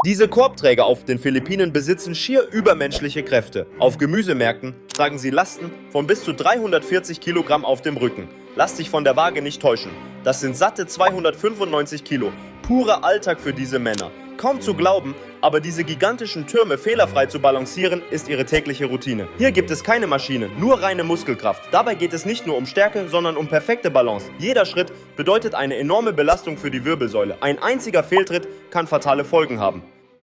Diese Korbträger auf den Philippinen besitzen schier übermenschliche Kräfte. Auf Gemüsemärkten tragen sie Lasten von bis zu 340 Kilogramm auf dem Rücken. Lass dich von der Waage nicht täuschen. Das sind satte 295 Kilo. Purer Alltag für diese Männer. Kaum zu glauben, aber diese gigantischen Türme fehlerfrei zu balancieren, ist ihre tägliche Routine. Hier gibt es keine Maschine, nur reine Muskelkraft. Dabei geht es nicht nur um Stärke, sondern um perfekte Balance. Jeder Schritt bedeutet eine enorme Belastung für die Wirbelsäule. Ein einziger Fehltritt kann fatale Folgen haben.